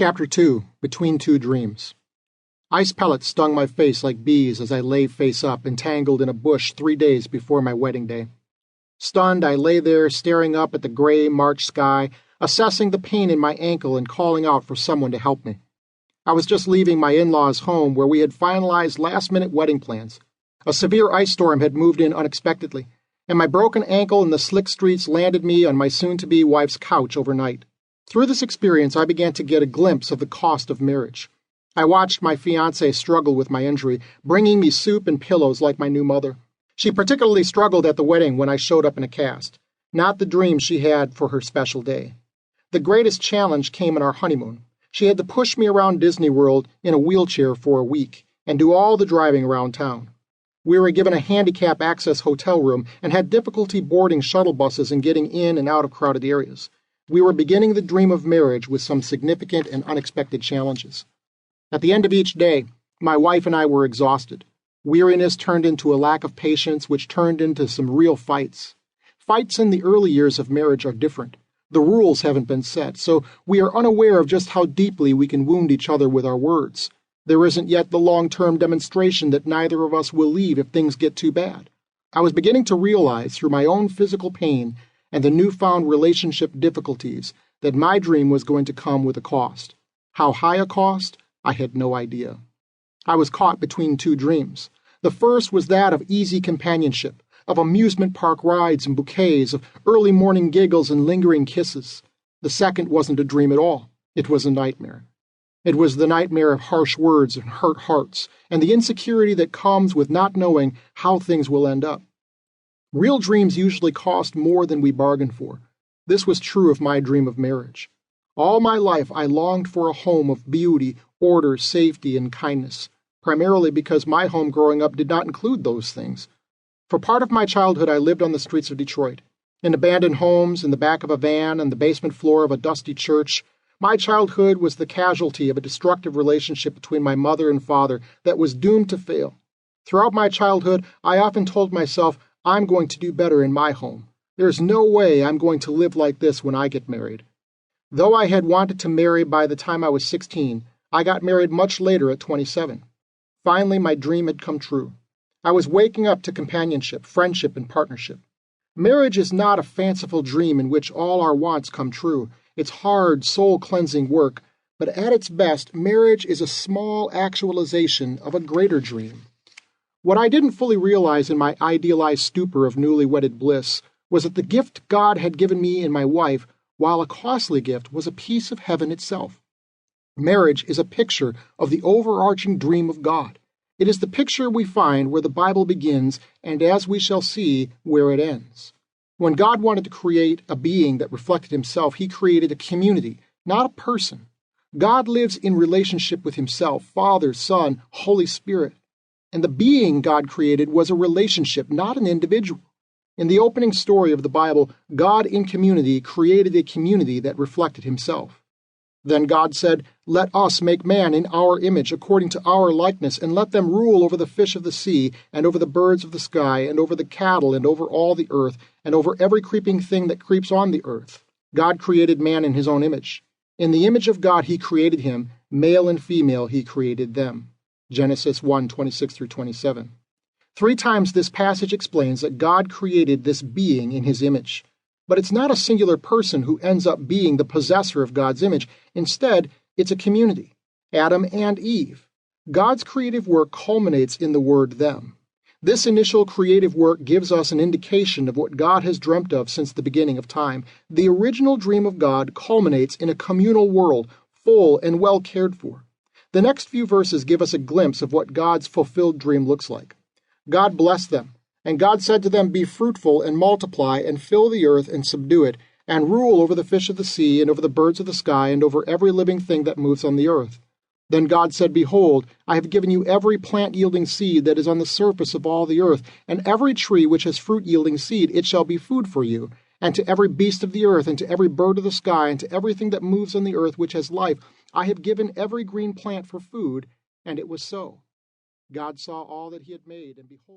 Chapter 2, Between Two Dreams. Ice pellets stung my face like bees as I lay face up, entangled in a bush 3 days before my wedding day. Stunned, I lay there staring up at the gray March sky, assessing the pain in my ankle and calling out for someone to help me. I was just leaving my in-laws' home where we had finalized last-minute wedding plans. A severe ice storm had moved in unexpectedly, and my broken ankle in the slick streets landed me on my soon-to-be wife's couch overnight. Through this experience, I began to get a glimpse of the cost of marriage. I watched my fiancée struggle with my injury, bringing me soup and pillows like my new mother. She particularly struggled at the wedding when I showed up in a cast, not the dream she had for her special day. The greatest challenge came in our honeymoon. She had to push me around Disney World in a wheelchair for a week and do all the driving around town. We were given a handicap access hotel room and had difficulty boarding shuttle buses and getting in and out of crowded areas. We were beginning the dream of marriage with some significant and unexpected challenges. At the end of each day, my wife and I were exhausted. Weariness turned into a lack of patience, which turned into some real fights. Fights in the early years of marriage are different. The rules haven't been set, so we are unaware of just how deeply we can wound each other with our words. There isn't yet the long-term demonstration that neither of us will leave if things get too bad. I was beginning to realize through my own physical pain and the newfound relationship difficulties that my dream was going to come with a cost. How high a cost? I had no idea. I was caught between two dreams. The first was that of easy companionship, of amusement park rides and bouquets, of early morning giggles and lingering kisses. The second wasn't a dream at all. It was a nightmare. It was the nightmare of harsh words and hurt hearts, and the insecurity that comes with not knowing how things will end up. Real dreams usually cost more than we bargain for. This was true of my dream of marriage. All my life I longed for a home of beauty, order, safety, and kindness, primarily because my home growing up did not include those things. For part of my childhood I lived on the streets of Detroit, in abandoned homes, in the back of a van, and the basement floor of a dusty church. My childhood was the casualty of a destructive relationship between my mother and father that was doomed to fail. Throughout my childhood, I often told myself, I'm going to do better in my home. There's no way I'm going to live like this when I get married. Though I had wanted to marry by the time I was 16, I got married much later at 27. Finally, my dream had come true. I was waking up to companionship, friendship, and partnership. Marriage is not a fanciful dream in which all our wants come true. It's hard, soul-cleansing work, but at its best, marriage is a small actualization of a greater dream. What I didn't fully realize in my idealized stupor of newly wedded bliss was that the gift God had given me in my wife, while a costly gift, was a piece of heaven itself. Marriage is a picture of the overarching dream of God. It is the picture we find where the Bible begins and, as we shall see, where it ends. When God wanted to create a being that reflected himself, he created a community, not a person. God lives in relationship with himself, Father, Son, Holy Spirit. And the being God created was a relationship, not an individual. In the opening story of the Bible, God in community created a community that reflected himself. Then God said, "Let us make man in our image, according to our likeness, and let them rule over the fish of the sea, and over the birds of the sky, and over the cattle, and over all the earth, and over every creeping thing that creeps on the earth." God created man in his own image. In the image of God he created him, male and female he created them. Genesis 1:26-27. 3 times this passage explains that God created this being in his image. But it's not a singular person who ends up being the possessor of God's image. Instead, it's a community, Adam and Eve. God's creative work culminates in the word them. This initial creative work gives us an indication of what God has dreamt of since the beginning of time. The original dream of God culminates in a communal world, full and well cared for. The next few verses give us a glimpse of what God's fulfilled dream looks like. God blessed them, and God said to them, "Be fruitful and multiply and fill the earth and subdue it, and rule over the fish of the sea and over the birds of the sky and over every living thing that moves on the earth." Then God said, "Behold, I have given you every plant-yielding seed that is on the surface of all the earth, and every tree which has fruit-yielding seed, it shall be food for you. And to every beast of the earth, and to every bird of the sky, and to everything that moves on the earth which has life, I have given every green plant for food." And it was so. God saw all that he had made, and behold,